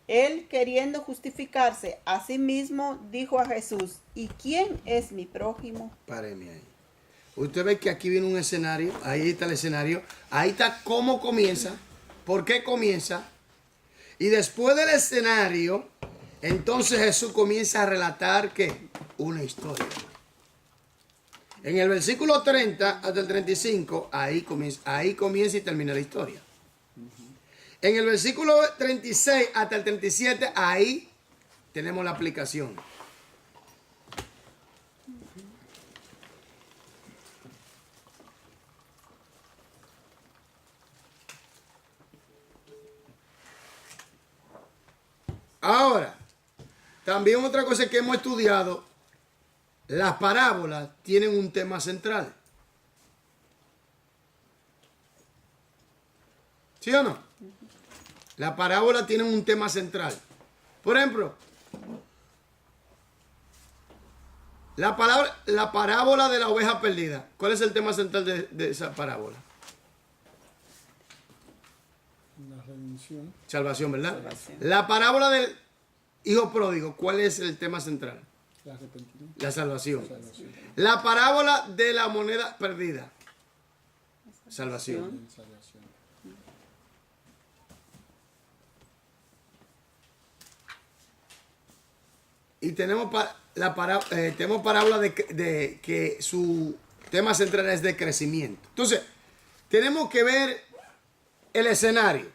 Él, queriendo justificarse a sí mismo, dijo a Jesús: ¿y quién es mi prójimo? Páreme ahí. Usted ve que aquí viene un escenario, ahí está el escenario, ahí está cómo comienza, por qué comienza, y después del escenario, entonces Jesús comienza a relatar ¿qué? Una historia. En el versículo 30 hasta el 35, ahí comienza y termina la historia. En el versículo 36 hasta el 37, ahí tenemos la aplicación. Ahora, también otra cosa que hemos estudiado, las parábolas tienen un tema central. ¿Sí o no? Las parábolas tienen un tema central. Por ejemplo, la parábola de la oveja perdida. ¿Cuál es el tema central de esa parábola? La redención. Salvación, ¿verdad? Salvación. La parábola del hijo pródigo. ¿Cuál es el tema central? La arrepentimiento. La salvación. Salvación. La parábola de la moneda perdida. Salvación. Salvación. Y tenemos, tenemos parábola de que su tema central es de crecimiento. Entonces, tenemos que ver el escenario.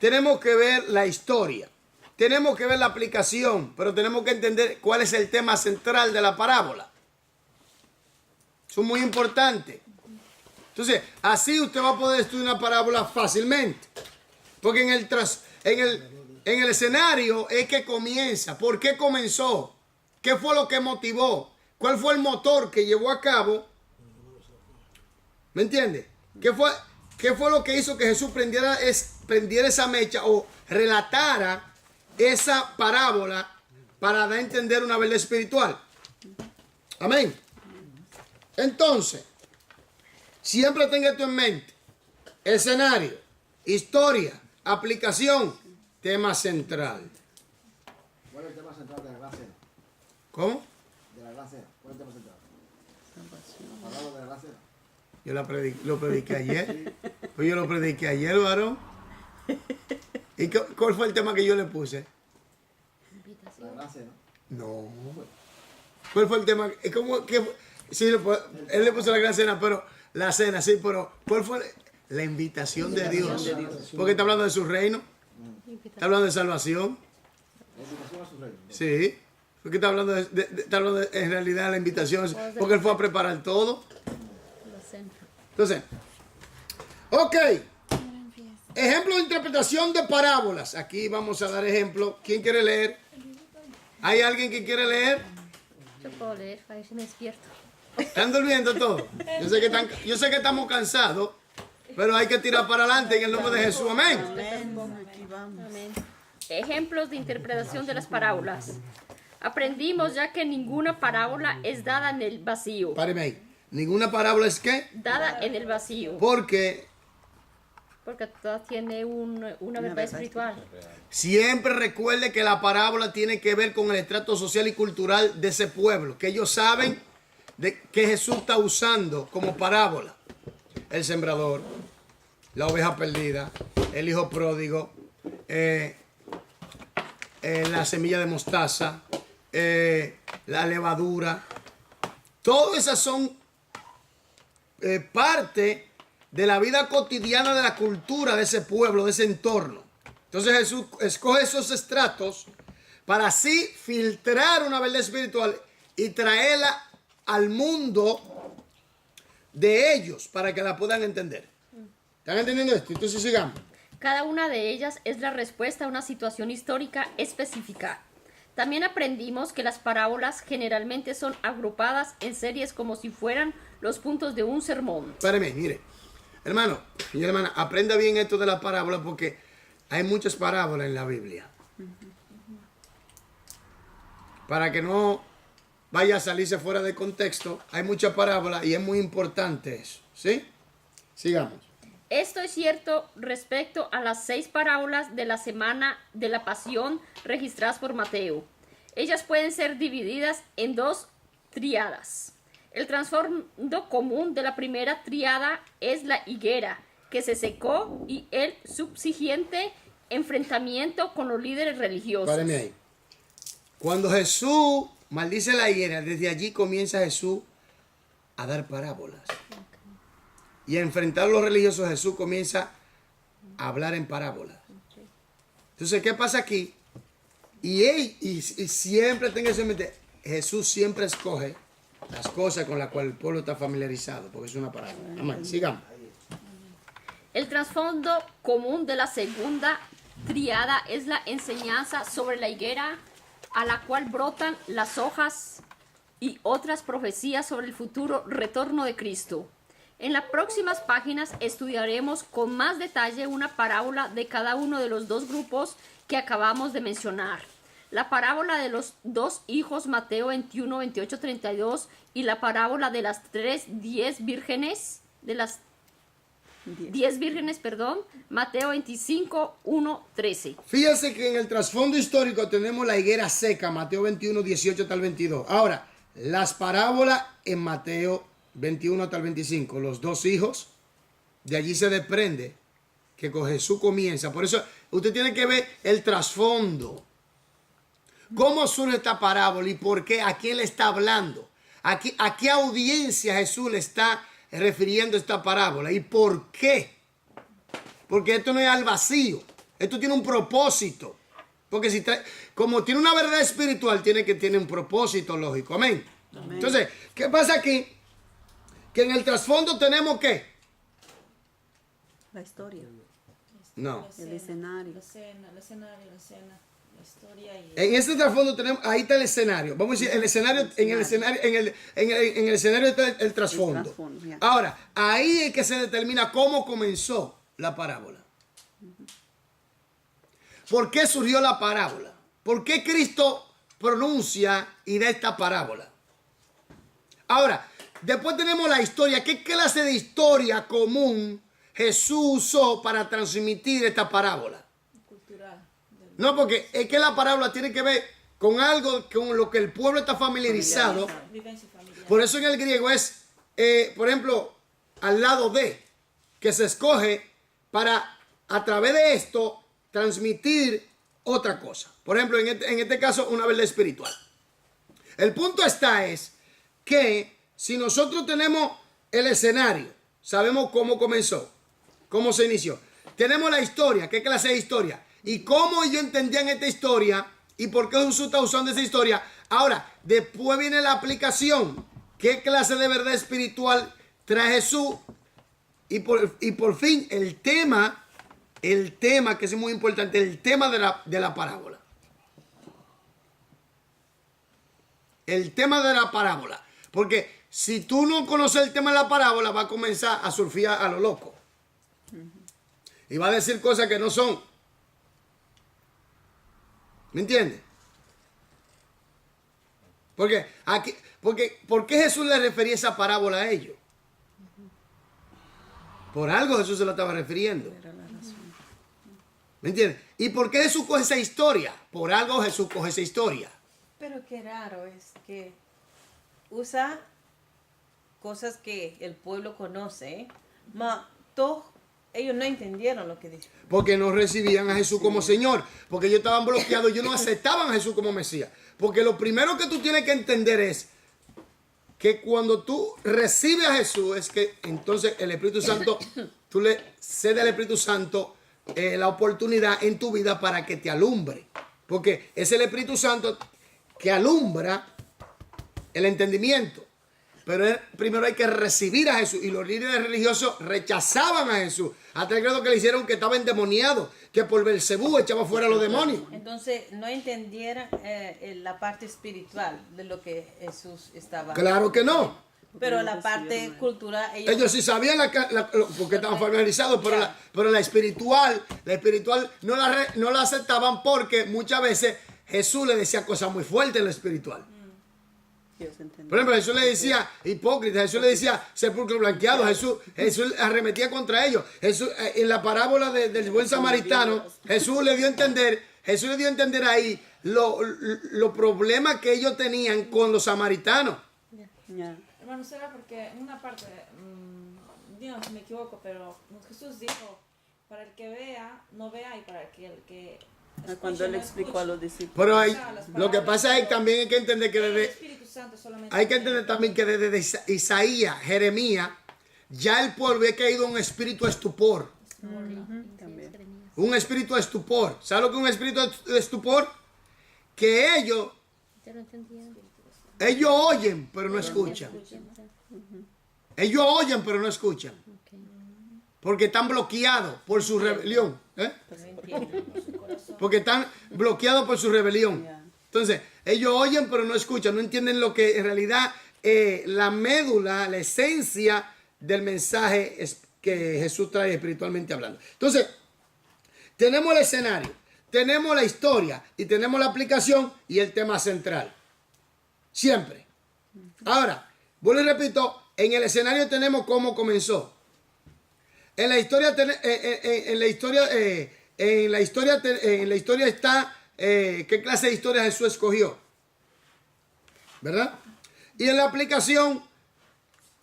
Tenemos que ver la historia. Tenemos que ver la aplicación. Pero tenemos que entender cuál es el tema central de la parábola. Eso es muy importante. Entonces, así usted va a poder estudiar una parábola fácilmente. Porque en el escenario es que comienza. ¿Por qué comenzó? ¿Qué fue lo que motivó? ¿Cuál fue el motor que llevó a cabo? ¿Me entiende? ¿Qué fue lo que hizo que Jesús prendiera esa mecha o relatara esa parábola para dar a entender una verdad espiritual? Amén. Entonces, siempre tenga esto en mente. Escenario, historia, aplicación, tema central. ¿Cuál es el tema central de la gran cena? ¿Cómo? De la gran cena. ¿Cuál es el tema central? La palabra de la gran cena. Yo lo prediqué ayer. Pues yo lo prediqué ayer, varón. ¿Y cuál fue el tema que yo le puse? La gran cena. No. ¿Cuál fue el tema? Es como que sí, él le puso la gran cena, pero la cena, sí, pero ¿cuál fue la invitación de Dios? Porque está hablando de su reino. Está hablando de salvación. La invitación a su reino. Sí. Porque está hablando en realidad de la invitación. Porque él fue a preparar todo. Entonces, ok. Ejemplo de interpretación de parábolas. Aquí vamos a dar ejemplo. ¿Quién quiere leer? ¿Hay alguien que quiere leer? Yo puedo leer, a ver si me despierto. ¿Están durmiendo todos? Yo sé que estamos cansados, pero hay que tirar para adelante en el nombre de Jesús. Amén. Amén. Aquí vamos. Amén. Ejemplos de interpretación de las parábolas. Aprendimos ya que ninguna parábola es dada en el vacío. Páreme ahí. Ninguna parábola es ¿qué? Dada en el vacío. Porque Porque toda tiene una verdad espiritual. siempre recuerde que la parábola tiene que ver con el estrato social y cultural de ese pueblo. Que ellos saben de que Jesús está usando como parábola. El sembrador, la oveja perdida, el hijo pródigo, la semilla de mostaza, la levadura. Todas esas son parte de la vida cotidiana de la cultura de ese pueblo, de ese entorno. Entonces Jesús escoge esos estratos para así filtrar una verdad espiritual y traerla al mundo de ellos para que la puedan entender. ¿Están entendiendo esto? Entonces sigamos. Cada una de ellas es la respuesta a una situación histórica específica. También aprendimos que las parábolas generalmente son agrupadas en series como si fueran los puntos de un sermón. Espérame, mire. Hermano y hermana, aprenda bien esto de la parábola porque hay muchas parábolas en la Biblia. Para que no vaya a salirse fuera de contexto, hay muchas parábolas y es muy importante eso. ¿Sí? Sigamos. Esto es cierto respecto a las 6 parábolas de la semana de la pasión registradas por Mateo. Ellas pueden ser divididas en 2 tríadas. El trasfondo común de la primera tríada es la higuera, que se secó, y el subsiguiente enfrentamiento con los líderes religiosos. Páreme ahí. Cuando Jesús maldice la higuera, desde allí comienza Jesús a dar parábolas. Y a enfrentar a los religiosos, Jesús comienza a hablar en parábolas. Entonces, ¿qué pasa aquí? Y siempre tenga eso en mente, Jesús siempre escoge las cosas con las cuales el pueblo está familiarizado, porque es una parábola. Amén. Sigamos. El trasfondo común de la segunda triada es la enseñanza sobre la higuera, a la cual brotan las hojas, y otras profecías sobre el futuro retorno de Cristo. En las próximas páginas estudiaremos con más detalle una parábola de cada uno de los 2 grupos que acabamos de mencionar. La parábola de los 2 hijos, Mateo 21, 28, 32, y la parábola de las 10 vírgenes, Mateo 25, 1, 13. Fíjense que en el trasfondo histórico tenemos la higuera seca, Mateo 21, 18 hasta el 22. Ahora, las parábolas en Mateo 21 hasta el 25, los 2 hijos, de allí se desprende que con Jesús comienza. Por eso usted tiene que ver el trasfondo. ¿Cómo surge esta parábola y por qué? ¿A quién le está hablando? ¿A qué audiencia Jesús le está refiriendo esta parábola? ¿Y por qué? Porque esto no es al vacío. Esto tiene un propósito. Porque como tiene una verdad espiritual, tiene un propósito lógico. Amén. Amén. Entonces, ¿qué pasa aquí? Que en el trasfondo tenemos ¿qué? La historia, No. el escenario. La escena, la historia y... En este trasfondo tenemos, ahí está el escenario. Vamos a decir, el escenario, en el escenario está el trasfondo. El trasfondo, ya. Ahora, ahí es que se determina cómo comenzó la parábola. ¿Por qué surgió la parábola? ¿Por qué Cristo pronuncia y da esta parábola? Ahora, después tenemos la historia. ¿Qué clase de historia común Jesús usó para transmitir esta parábola? cultural. No, porque es que la parábola tiene que ver con algo con lo que el pueblo está familiarizado. Vivencia familiar. Por eso en el griego es, por ejemplo, al lado de, que se escoge para, a través de esto, transmitir otra cosa. Por ejemplo, en este caso, una verdad espiritual. El punto es que si nosotros tenemos el escenario, sabemos cómo comenzó, cómo se inició. Tenemos la historia, qué clase de historia, y cómo ellos entendían esta historia, y por qué Jesús está usando esa historia. Ahora, después viene la aplicación. ¿Qué clase de verdad espiritual trae Jesús? Y por fin, el tema que es muy importante, el tema de la parábola. El tema de la parábola. Porque si tú no conoces el tema de la parábola, va a comenzar a surfear a lo loco. Y va a decir cosas que no son. ¿Me entiendes? Porque ¿por qué Jesús le refería esa parábola a ellos? Por algo Jesús se lo estaba refiriendo. ¿Me entiendes? ¿Y por qué Jesús coge esa historia? Por algo Jesús coge esa historia. Pero qué raro es que usa cosas que el pueblo conoce, todos ellos no entendieron lo que dice. Porque no recibían a Jesús como Señor. Porque ellos estaban bloqueados. Ellos no aceptaban a Jesús como Mesías. Porque lo primero que tú tienes que entender es que cuando tú recibes a Jesús es que entonces el Espíritu Santo, tú le cedes al Espíritu Santo la oportunidad en tu vida para que te alumbre. Porque es el Espíritu Santo que alumbra el entendimiento. Pero primero hay que recibir a Jesús. Y los líderes religiosos rechazaban a Jesús. Hasta el grado que le hicieron que estaba endemoniado. Que por Belcebú echaba fuera a los demonios. Entonces no entendieron la parte espiritual de lo que Jesús estaba. Claro que no. Pero la parte cultural, Ellos sí sabían porque estaban familiarizados, pero la espiritual no la aceptaban porque muchas veces Jesús le decía cosas muy fuertes en lo espiritual. Dios entendió. Por ejemplo, Jesús le decía hipócrita, Jesús le decía sepulcro blanqueado, Jesús arremetía contra ellos. Jesús, en la parábola del buen samaritano, Jesús le dio a entender ahí los problemas que ellos tenían con los samaritanos. Ya. Hermano, será porque en una parte, Dios, me equivoco, pero Jesús dijo, para el que vea, no vea, y para el que escuche, Cuando él no explicó escuche. a los discípulos. Pero O sea, las lo que palabras, pasa es que pero también hay que entender que el desde, Espíritu Santo solamente hay que entender también que desde Isaías, Jeremías, ya el pueblo había caído en un espíritu de estupor. También. Un espíritu de estupor. ¿Sabes lo que es un espíritu de estupor? Que ellos oyen, pero no escuchan. Ellos oyen, pero no escuchan. Porque están bloqueados por su rebelión. Porque están bloqueados por su rebelión. Ya. Entonces, ellos oyen, pero no escuchan. No entienden lo que en realidad la médula, la esencia del mensaje es que Jesús trae espiritualmente hablando. Entonces, tenemos el escenario, tenemos la historia y tenemos la aplicación y el tema central. Siempre. Ahora, vuelvo y repito, en el escenario tenemos cómo comenzó. En la historia, en la historia está qué clase de historia Jesús escogió, ¿verdad? Y en la aplicación,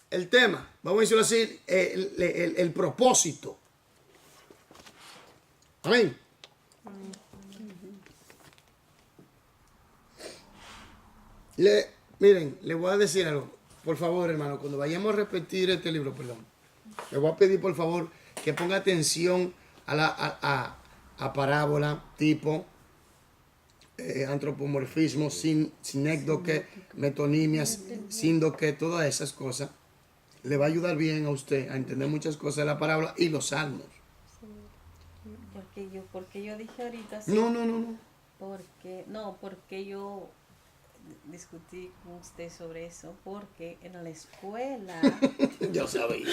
el tema, vamos a decirlo así, el propósito. Amén. Miren, le voy a decir algo. Por favor, hermano, cuando vayamos a repetir este libro, perdón, le voy a pedir, por favor, que ponga atención a parábola, tipo, antropomorfismo, sinécdoque, metonimias, síndoque, todas esas cosas. Le va a ayudar bien a usted a entender muchas cosas de la parábola y los salmos. Porque yo dije ahorita sí. No. Porque yo discutí con usted sobre eso, porque en la escuela Yo sabía.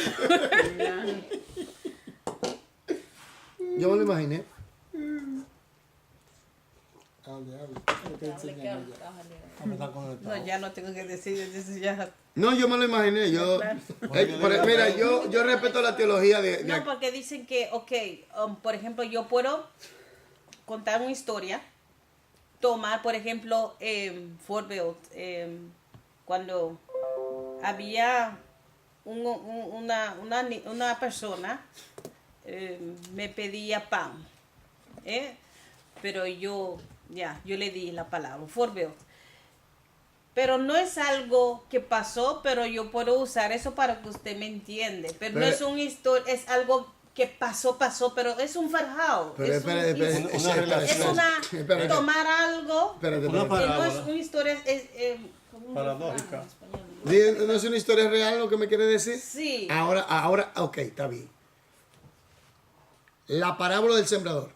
Yo me lo imaginé. Hable. Lo que enseñan allá. Vamos a estar conectados. no, ya no tengo que decir, entonces ya. No, yo me lo imaginé. Mira, yo respeto la teología de No, porque dicen que, por ejemplo, yo puedo contar una historia, tomar, por ejemplo, Fort cuando había una persona me pedía pan, pero yo le di la palabra, Fort Bill. Pero no es algo que pasó, pero yo puedo usar eso para que usted me entiende. Pero no es una historia, es algo que pasó, pero es un farjao. Pero espera, Es una, tomar algo, Espérate. que no es una historia, es como un Paradójica. refrán en español. ¿No es una historia real lo que me quiere decir? sí. Ahora, ok, está bien. La parábola del sembrador.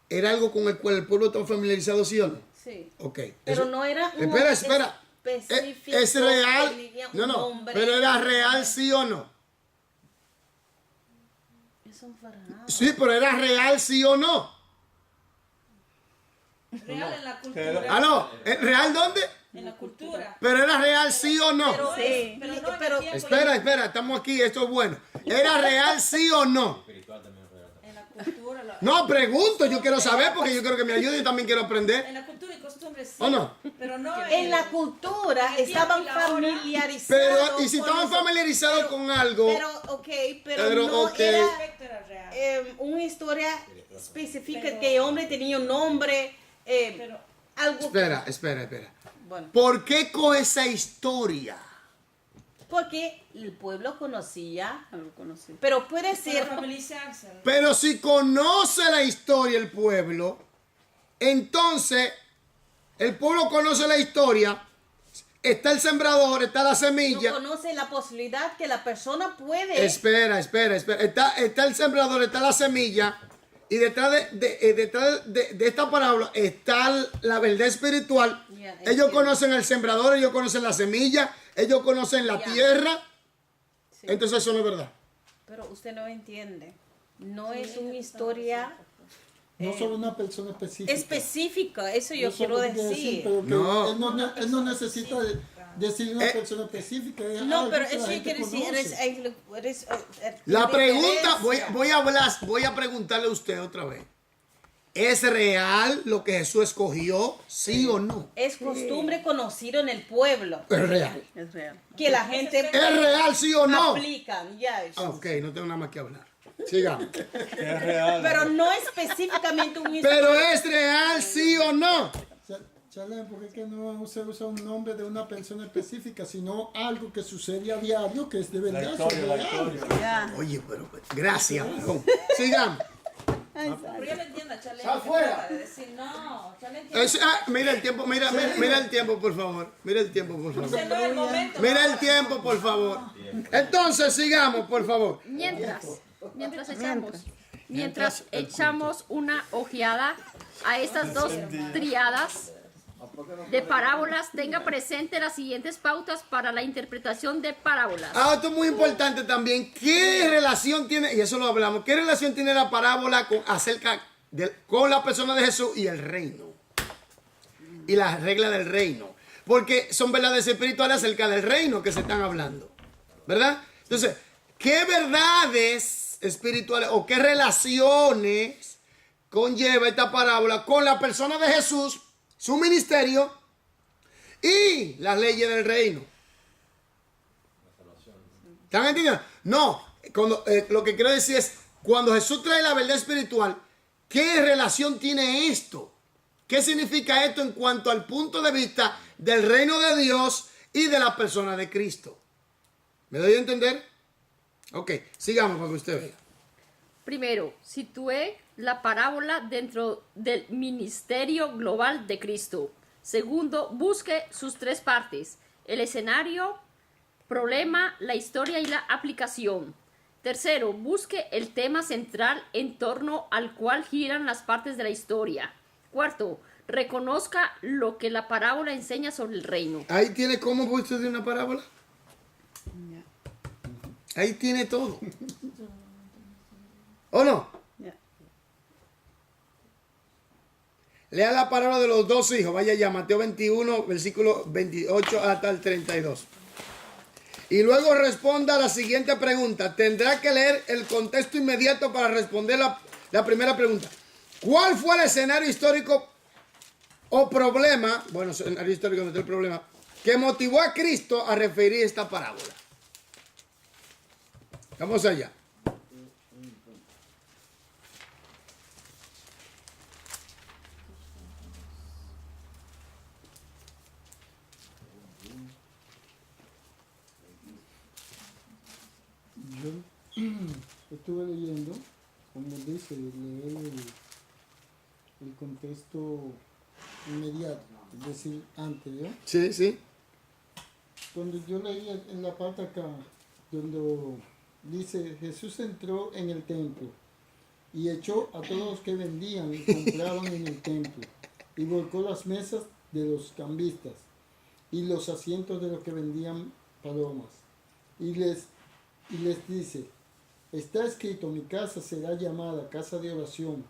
¿Era algo con el cual el pueblo estaba familiarizado, sí o no? Sí. Ok. Pero eso- no era un Espera. específico. ¿Es real? tenía un No. nombre. Pero era real, sí o no. Es un farjao. Sí, pero era real, sí o no. Real en la cultura. ¿Aló? ¿Real dónde? En la cultura. Pero era real, sí o no. Pero, Sí. pero no en Pero- el tiempo. Espera, estamos aquí, esto es bueno. ¿Era real, sí o no? En la cultura. No, pregunto, yo quiero saber porque yo quiero que me ayude y también quiero aprender. En la cultura y costumbres sí. ¿O no? Pero no En la cultura en el estaban tiempo y la hora. familiarizados. Pero, y si con estaban eso. familiarizados Pero- con algo, pero no ok. era El aspecto era real. una historia específica Pero- que el hombre tenía un nombre, Pero algo. espera. Bueno, ¿Por qué coge esa historia? porque el pueblo conocía, Algo conocido. pero puede para ser. familiarizarse. Pero si conoce la historia el pueblo, entonces el pueblo conoce la historia, está el sembrador, está la No semilla. conoce la posibilidad que la persona puede. Espera. Está el sembrador, está la semilla. Y detrás de esta parábola está la verdad espiritual. Ya, Ellos entiendo. conocen el sembrador, ellos conocen la semilla, ellos conocen la Ya. tierra. Sí. Entonces eso no es verdad. Pero usted no entiende. No es una historia No solo una persona específica. específica, eso yo No quiero solo quiere decir. pero que No. él no necesita decir una persona específica. Es No, algo pero que la eso gente quiere decir, conoce. La pregunta, indiferencia. voy a preguntarle a usted otra vez. ¿Es real lo que Jesús escogió? ¿Sí o no? Es costumbre conocido en el pueblo Es real. Es real. que la gente ¿Es real, sí o no? aplican, ya. Ah, ok, no tengo nada más que hablar. Sigamos. Es real. Pero no específicamente un Pero es real, sí o no. Charlene, ¿por qué que no se usa un nombre de una persona específica, sino algo que sucede a diario, que es de La verdad? historia, es la real? historia. Ya. Oye, pero gracias, varón. Sigamos. Pero yo no entiendo, Charlene. Sal ¿qué fuera. trata de decir? No, Charlene entiende. Mira el tiempo, mira el tiempo, por favor. Mira el tiempo, por favor. Ese no es el momento. Mira el tiempo, por favor. Entonces, sigamos, por favor. Mientras echamos una ojeada a estas dos triadas de parábolas, tenga presente las siguientes pautas para la interpretación de parábolas. Ah, esto es muy importante también. ¿Qué relación tiene, y eso lo hablamos, qué relación tiene la parábola con la persona de Jesús y el reino? Y las reglas del reino. Porque son verdades espirituales acerca del reino que se están hablando. ¿Verdad? Entonces, ¿qué verdades espirituales o qué relaciones conlleva esta parábola con la persona de Jesús, su ministerio y las leyes del reino? ¿Están entendiendo? No, lo que quiero decir es, cuando Jesús trae la verdad espiritual, ¿qué relación tiene esto? ¿Qué significa esto en cuanto al punto de vista del reino de Dios y de la persona de Cristo? ¿Me doy a entender? Ok, sigamos para que usted vea. Primero, sitúe la parábola dentro del ministerio global de Cristo. Segundo, busque sus tres partes: el escenario, problema, la historia y la aplicación. Tercero, busque el tema central en torno al cual giran las partes de la historia. Cuarto, reconozca lo que la parábola enseña sobre el reino. Ahí tiene cómo puesto de una parábola. Ahí tiene todo. ¿O no? Ya. Lea la parábola de los dos hijos. Vaya ya, Mateo 21, versículo 28 hasta el 32. Y luego responda a la siguiente pregunta. Tendrá que leer el contexto inmediato para responder la primera pregunta. ¿Cuál fue el escenario histórico o problema, bueno, escenario histórico no es el problema, que motivó a Cristo a referir esta parábola? Vamos allá. Yo estuve leyendo, como dice, leer el contexto inmediato, es decir, anterior. Sí, sí. Cuando yo leí en la parte acá, donde dice, Jesús entró en el templo y echó a todos los que vendían y compraban en el templo y volcó las mesas de los cambistas y los asientos de los que vendían palomas y les dice, está escrito, mi casa será llamada casa de oración,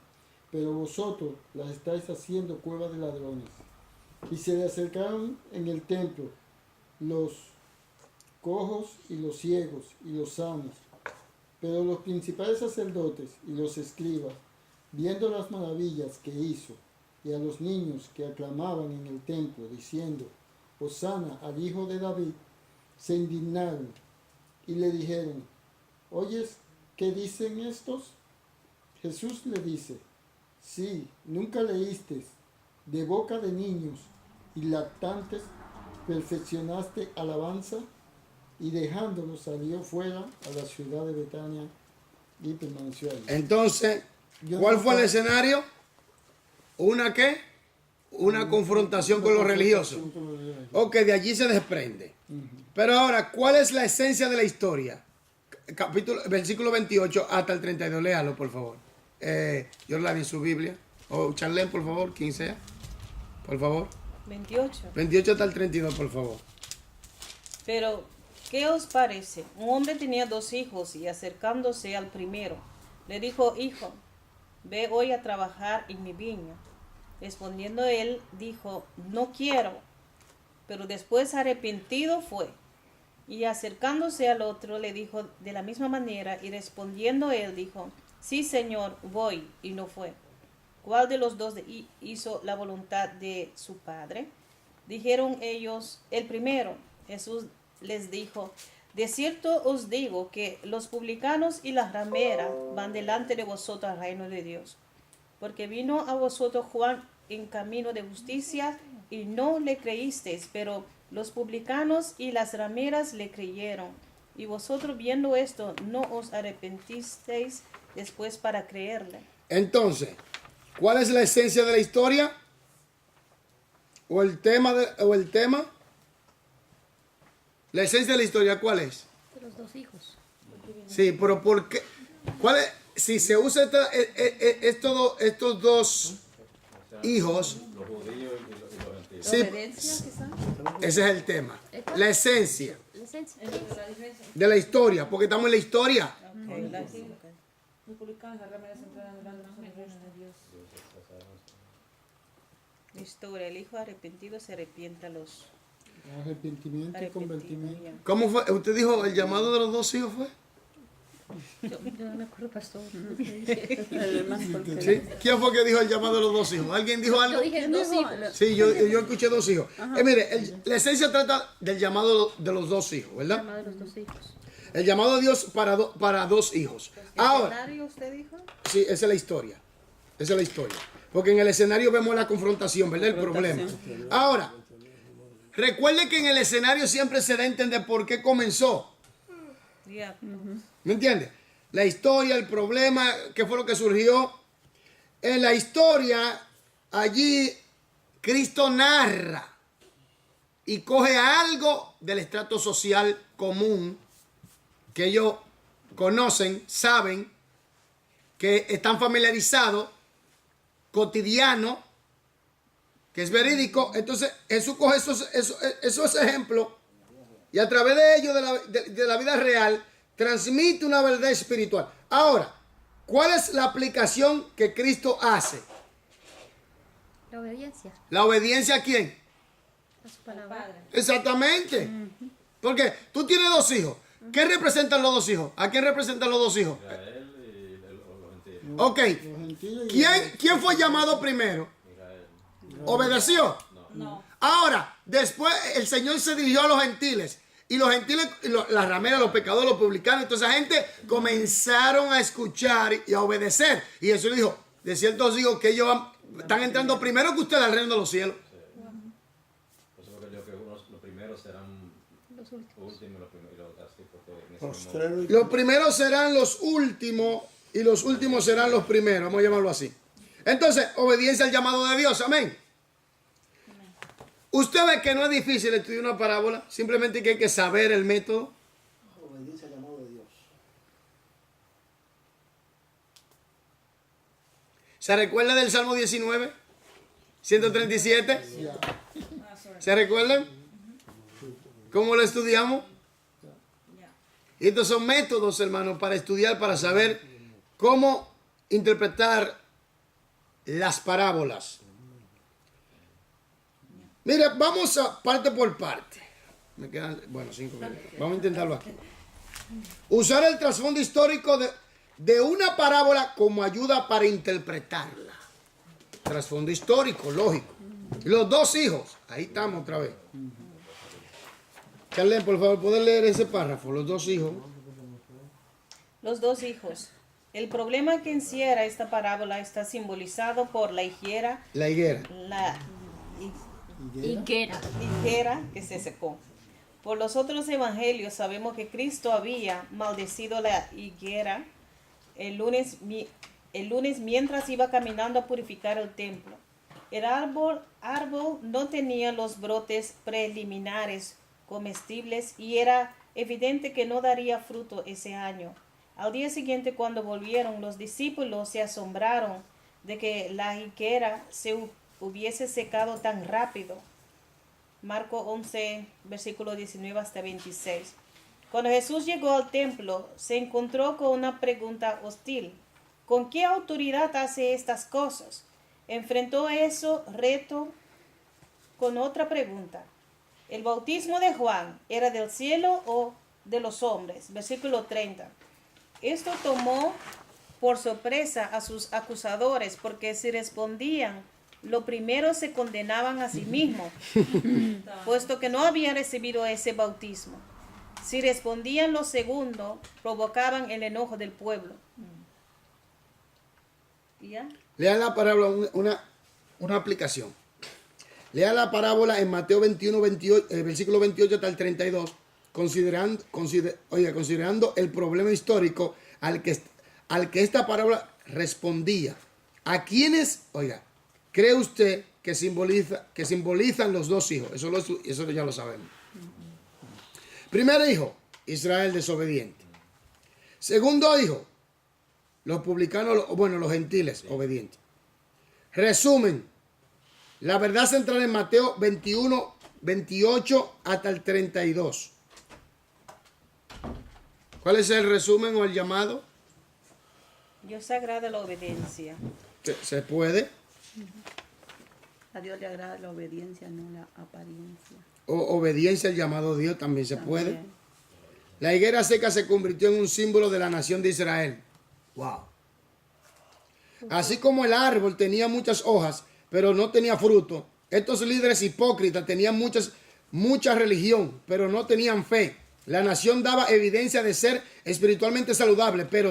pero vosotros la estáis haciendo cueva de ladrones. Y se le acercaron en el templo los cojos y los ciegos y los sanos. Pero los principales sacerdotes y los escribas, viendo las maravillas que hizo, y a los niños que aclamaban en el templo, diciendo, Hosana al Hijo de David, se indignaron y le dijeron, ¿oyes qué dicen estos? Jesús le dice, sí, nunca leíste, de boca de niños y lactantes perfeccionaste alabanza, y dejándolo salió fuera a la ciudad de Betania y permaneció allí. Entonces, ¿cuál fue el escenario? ¿Una qué? Una confrontación con los religiosos. Ok, de allí se desprende. Pero ahora, ¿cuál es la esencia de la historia? Versículo 28 hasta el 32. Léalo, por favor. Yorlani en su Biblia. O Charlene, por favor, quien sea. Por favor. 28. 28 hasta el 32, por favor. Pero, ¿qué os parece? Un hombre tenía 2 hijos y acercándose al primero, le dijo, hijo, ve hoy a trabajar en mi viña. Respondiendo él, dijo, no quiero. pero después arrepentido fue. Y acercándose al otro le dijo de la misma manera, y respondiendo él dijo, sí, Señor, voy, y no fue. ¿Cuál de los dos hizo la voluntad de su padre? Dijeron ellos, el primero. Jesús les dijo, de cierto os digo que los publicanos y las rameras van delante de vosotros al reino de Dios. Porque vino a vosotros Juan en camino de justicia y no le creísteis, pero los publicanos y las rameras le creyeron. Y vosotros viendo esto no os arrepentisteis después para creerle. Entonces, ¿cuál es la esencia de la historia? ¿O el tema? La esencia de la historia, ¿cuál es? De los dos hijos. Sí, pero ¿por qué? ¿Cuál es? Si se usa estos dos hijos, Los judíos y los gentiles. sí, ¿Obediencia quizá? ese es el tema. La esencia La esencia. La diferencia. de la historia, porque estamos en la historia. Los publicanos, las rameras entraron en el reino de Dios. La historia, el hijo arrepentido se arrepiente a los Arrepentimiento y convertimiento. ¿Cómo fue? Usted dijo, el llamado de los dos hijos fue. Yo no me acuerdo, pastor. ¿Sí? ¿Quién fue que dijo el llamado de los dos hijos? ¿Alguien dijo algo? Yo dije dos hijos. Sí, yo escuché dos hijos. Mire, la esencia trata del llamado de los dos hijos, ¿verdad? Llamado de los dos hijos. El llamado de Dios para dos hijos. Ahora, ¿Escenario usted dijo? sí, esa es la historia. Esa es la historia. Porque en el escenario vemos la confrontación, ¿verdad? El problema. Ahora, recuerde que en el escenario siempre se da a entender por qué comenzó. Ya. ¿Me entiende? La historia, el problema, qué fue lo que surgió. En la historia, allí Cristo narra y coge algo del estrato social común que ellos conocen, saben, que están familiarizados, cotidiano, que es verídico. Entonces Jesús coge esos ejemplos y a través de ellos, de la vida real, transmite una verdad espiritual. Ahora, ¿cuál es la aplicación que Cristo hace? La obediencia ¿La obediencia a quién? a su palabra. Exactamente. Porque tú tienes dos hijos. ¿Qué representan los dos hijos? ¿A quién representan los dos hijos? Israel y los gentiles. Ok. Los gentiles y ¿Quién fue llamado primero? ¿Obedeció? No. Ahora, después el Señor se dirigió a los gentiles. Y los gentiles, las rameras, los pecadores, los publicanos, toda esa gente comenzaron a escuchar y a obedecer. Y Jesús le dijo, de cierto os digo que ellos están entrando primero que ustedes al reino de los cielos. Por eso que yo creo que los primeros serán Los últimos. últimos y los así, porque en ese postrero y Los primeros serán los últimos y los últimos serán los primeros. Vamos a llamarlo así. Entonces, obediencia al llamado de Dios. Amén. Usted ve que no es difícil estudiar una parábola. Simplemente que hay que saber el método. Obediencia al llamado de Dios. ¿Se recuerda del Salmo 19? 137. ¿Se recuerdan? ¿Cómo lo estudiamos? Y estos son métodos, hermanos, para estudiar, para saber cómo interpretar las parábolas. Mira, vamos a parte por parte. Me quedan, 5 minutos. Vamos a intentarlo aquí. Usar el trasfondo histórico de una parábola como ayuda para interpretarla. Trasfondo histórico, lógico. Los dos hijos. Ahí estamos otra vez. Carlen, por favor, ¿puedes leer ese párrafo? Los dos hijos. Los dos hijos. El problema que encierra esta parábola está simbolizado por la higuera, La higuera. la Higuera. higuera que se secó. Por los otros evangelios sabemos que Cristo había maldecido la higuera el lunes mientras iba caminando a purificar el templo. El árbol no tenía los brotes preliminares comestibles y era evidente que no daría fruto ese año. Al día siguiente, cuando volvieron, los discípulos se asombraron de que la higuera se hubiese secado tan rápido. Marcos 11, versículo 19 hasta 26. Cuando Jesús llegó al templo, se encontró con una pregunta hostil. ¿Con qué autoridad hace estas cosas? Enfrentó ese reto con otra pregunta. ¿El bautismo de Juan era del cielo o de los hombres? Versículo 30. Esto tomó por sorpresa a sus acusadores, porque si respondían lo primero se condenaban a sí mismos, puesto que no habían recibido ese bautismo. Si respondían lo segundo, provocaban el enojo del pueblo. ¿Y ya? Lean la parábola, una aplicación. Lean la parábola en Mateo 21, 28, versículo 28 hasta el 32, considerando el problema histórico al que esta parábola respondía. ¿A quiénes, cree usted que simbolizan los dos hijos? Eso ya lo sabemos. Primer hijo, Israel desobediente. Segundo hijo, los publicanos, los gentiles obedientes. Resumen, la verdad central en Mateo 21, 28 hasta el 32. ¿Cuál es el resumen o el llamado? Dios agrada la obediencia. ¿Se puede? A Dios le agrada la obediencia, no la apariencia. O obediencia al llamado de Dios también se puede. También. La higuera seca se convirtió en un símbolo de la nación de Israel. Wow. Así como el árbol tenía muchas hojas, pero no tenía fruto, estos líderes hipócritas tenían mucha religión, pero no tenían fe. La nación daba evidencia de ser espiritualmente saludable, pero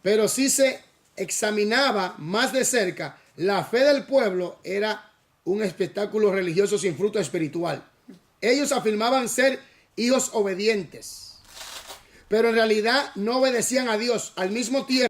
pero si se examinaba más de cerca, la fe del pueblo era un espectáculo religioso sin fruto espiritual. Ellos afirmaban ser hijos obedientes, pero en realidad no obedecían a Dios. Al mismo tiempo,